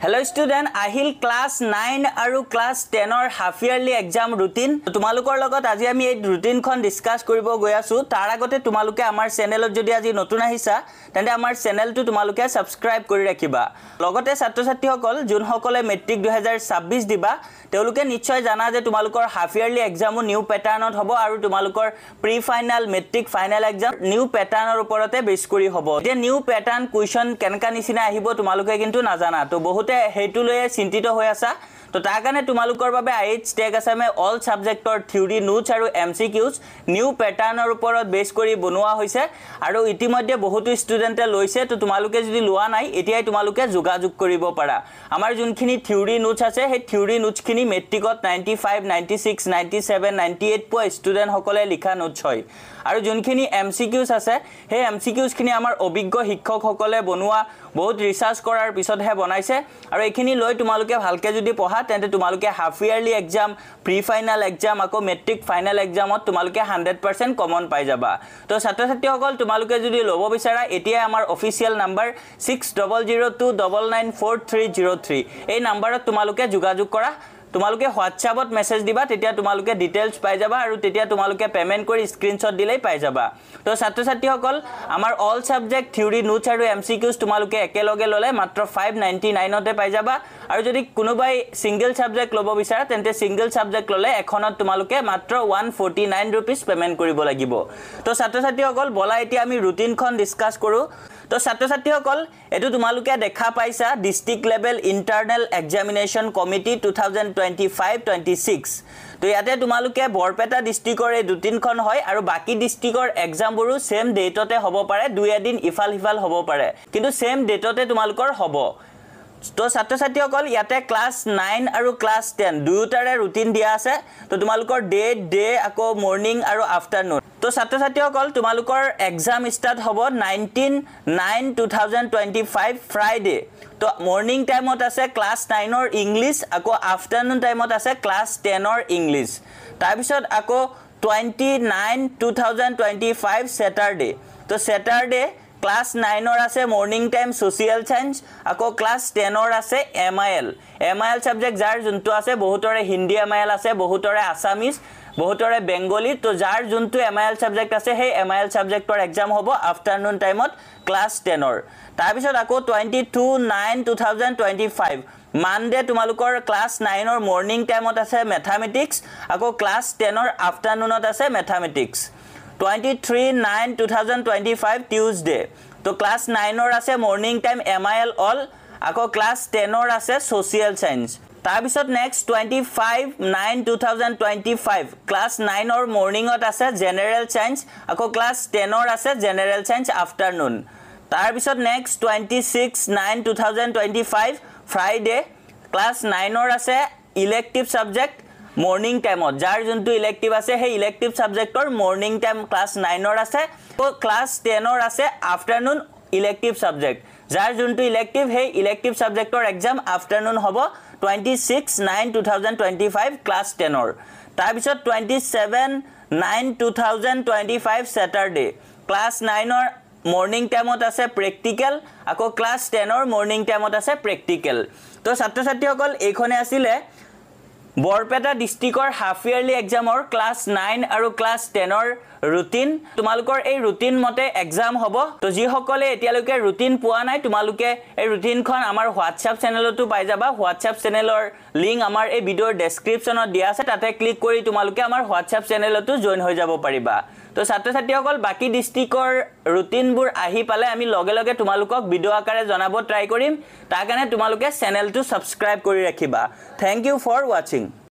Hello student, আহিল class 9 আৰু class 10 ৰ half yearly exam routine. তোমালোকৰ লগত আজি আমি এই routine খন ডিসকাস কৰিব গৈ আছো। তাৰ আগতে তোমালোকে আমাৰ চেনেলত যদি আজি নতুন আহিছা, তেন্তে আমাৰ চেনেলটো তোমালোকে সাবস্ক্ৰাইব কৰি ৰাখিবা। লগতে ছাত্ৰ-ছাত্ৰীসকল যোনসকলে মেট্ৰিক 2026 দিবা, তেওঁলোকে নিশ্চয় জানা যে তোমালোকৰ half yearly exam নিউ প্যাটাৰ্ণত হ'ব আৰু তোমালোকৰ pre final matric final exam new প্যাটাৰ্ণৰ ওপৰতে বেছ কৰি হ'ব। যে নিউ প্যাটাৰ্ণ কুৱেশ্যন কেনেকা নিচিনা আহিব তোমালোকে কিন্তু নাজানা। তো বহুত হেতু লয়ে চিন্তিত হৈ আছা। তো তাৰ কাৰণে তোমালোকৰ বাবে আইএইচ টেক আসামে অল সাবজেক্টৰ থিওৰি নোটছ আৰু এমসিকিউজ নিউ প্যাটাৰ্ণৰ ওপৰত বেছ কৰি বনোৱা হৈছে আৰু ইতিমধ্যে বহুতো ষ্টুডেন্টে লৈছে। তো তোমালোকে যদি লোৱা নাই এতিয়াই তোমালোকে যোগাযোগ কৰিব পাৰা। আমাৰ যোনখিনি থিওৰি নোটছ আছে সেই থিওৰি নোটছখিনি মেট্ৰিকত 95 96 97 98 পোৱা ষ্টুডেন্ট সকলে লিখা নোটছ হয়। আৰু যোনখিনি এমসিকিউজ আছে সেই এমসিকিউজখিনি আমাৰ অভিজ্ঞ শিক্ষকসকলে বনোৱা বহুত ৰিসাৰ্চ কৰাৰ পিছতহে বনাইছে আৰু এইখিনি লৈ তোমালোকে ভালকে যদি পঢ়া তেন্তে তোমালোকে half yearly exam pre final exam আকৌ মেট্ৰিক ফাইনাল এক্সামত তোমালোকে 100% কমন পাই যাবা। তো ছাত্ৰ-ছাত্ৰীসকল তোমালোকে যদি ল'ব বিচাৰা এতিয়া আমাৰ অফিচিয়েল নাম্বাৰ 6002994303 এই নাম্বাৰত তোমালোকে যোগাযোগ কৰা। তোমালোকে হোৱাটছআপত মেছেজ দিবা, তেতিয়া তোমালোকে ডিটেইলছ পাই যাবা আৰু তেতিয়া তোমালোকে পেমেন্ট কৰি স্ক্ৰিনশ্বট দিলেই পাই যাবা। তো ছাত্ৰ-ছাত্ৰীসকল আমাৰ অল সাবজেক্ট থিওৰি নোটছ আৰু এমসিকিউজ তোমালোকে একেলগে ল'লে মাত্ৰ 599 তে পাই যাবা। আৰু যদি কোনোবাই সিঙ্গেল সাবজেক্ট ল'ব বিচাৰা তেন্তে সিঙ্গেল সাবজেক্ট ল'লে এখনত তোমালোকে মাত্ৰ 149 रुपीस পেমেন্ট কৰিব লাগিব। তো ছাত্ৰ-ছাত্ৰীসকল বলা এতিয়া আমি ৰুটিনখন ডিসকাস কৰো। তো ছাত্ৰ-ছাত্ৰীসকল এটো তোমালোকে দেখা পাইছা district level internal examination committee 2025-26। তো ইয়াতে তোমালোকে বৰপেটা ডিস্ট্ৰিক্টৰ এই ৰুটিনখন হয় আৰু বাকি ডিস্ট্ৰিক্টৰ এক্সামবোৰো সেম ডেটতে হ'ব পাৰে, দুই এদিন ইফাল সিফাল হ'ব পাৰে, কিন্তু সেম ডেটতে তোমালোকৰ হ'ব। তো ছাত্ৰ-ছাত্ৰীসকল ইয়াতে ক্লাস 9 আৰু ক্লাস 10 দুয়োটাৰে ৰুটিন দিয়া আছে। তো তোমালোকৰ ডে আকৌ মৰ্নিং আৰু আফটাৰনুন। তো ছাত্ৰ-ছাত্ৰীসকল তোমালোকৰ এক্সাম ষ্টাৰ্ট হ'ব 19/9/2025 ফ্ৰাইডে। তো মৰ্নিং টাইমত আছে ক্লাস 9 ৰ ইংলিশ, আকৌ আফটাৰনুন টাইমত আছে ক্লাস 10 ৰ ইংলিশ। তাৰ পিছত আকৌ 29/2025 স্যাটাৰডে। তো স্যাটাৰডে ক্লাস 9 ৰ আছে মৰ্নিং টাইম সোশিয়াল সায়েন্স, আকৌ ক্লাস 10 ৰ আছে এমআইএল সাবজেক্ট যাৰ যোনটো আছে বহুতৰে হিন্দী এমআইএল আছে, বহুতৰে আসামিজ, বহুতৰে বেঙ্গলী। তো যাৰ যোনটো এমআইএল সাবজেক্ট আছে সেই এমআইএল সাবজেক্টৰ এক্সাম হ'ব আফটাৰনুন টাইমত ক্লাস 10 ৰ। তাৰ পিছত আকৌ 22/9/2025 মানডে তোমালোকৰ ক্লাস 9 ৰ মৰ্নিং টাইমত আছে ম্যাথমেটিক্স, আকৌ ক্লাস 10 ৰ আফটাৰনুনত আছে ম্যাথমেটিক্স। 23/9/2025 টিউজডে। তো ক্লাস 9 ৰ আছে মৰ্নিং টাইম এমআইএল অল, আকৌ ক্লাস 10 ৰ আছে সোশিয়াল সায়েন্স। তাৰ পিছত নেক্সট 25/9/2025 ক্লাস 9 ৰ মৰ্নিংত আছে জেনাৰেল সায়েন্স, আকৌ ক্লাস 10 ৰ আছে জেনাৰেল সায়েন্স আফটাৰনুন। তাৰ পিছত নেক্সট 26/9/2025 ফ্ৰাইডে ক্লাস 9 ৰ আছে ইলেক্টিভ সাবজেক্ট মৰ্নিং টাইমত, যাৰ যোনটো ইলেক্টিভ আছে সেই ইলেক্টিভ সাবজেক্টৰ মৰ্নিং টাইম ক্লাস 9 ৰ আছে। তো ক্লাস 10 ৰ আছে আফটাৰনুন ইলেক্টিভ সাবজেক্ট, যাৰ যোনটো ইলেক্টিভ সেই ইলেক্টিভ সাবজেক্টৰ এক্সাম আফটাৰনুন হ'ব 26/9/2025 ক্লাস 10 ৰ। তাৰ পিছত 27/9/2025 স্যাটাৰডে ক্লাস 9 ৰ মৰ্নিং টাইমত আছে প্ৰেক্টিকেল, আকৌ ক্লাস 10 ৰ মৰ্নিং টাইমত আছে প্ৰেক্টিকেল। তো ছাত্ৰ-ছাত্ৰীসকল এইখনে আছিলে বৰপেটা ডিস্ট্ৰিক্টৰ হাফ ইয়াৰলি এক্সামৰ ক্লাস 9 আৰু ক্লাস 10 ৰ ৰুটিন। তোমালোকৰ এই ৰুটিন মতে এক্সাম হ'ব। তো যিসকলে এতিয়ালৈকে ৰুটিন পোৱা নাই তোমালোকে এই ৰুটিনখন আমাৰ হোৱাটছআপ চেনেলতো পাই যাবা। হোৱাটছআপ চেনেলৰ লিংক আমাৰ এই ভিডিঅ'ৰ ডেসক্ৰিপচনত দিয়া আছে, তাতে ক্লিক কৰি তোমালোকে আমাৰ হোৱাটছআপ চেনেলতো জয়েন হৈ যাব পাৰিবা। তো ছাত্ৰ-ছাত্ৰীসকল বাকি ডিস্ট্ৰিক্টৰ ৰুটিনবোৰ আহি পালে আমি লগে লগে তোমালোকক ভিডিঅ' আকাৰে জনাব ট্ৰাই কৰিম। তাৰ কাৰণে তোমালোকে চেনেলটো সাবস্ক্ৰাইব কৰি ৰাখিবা। Thank you for watching.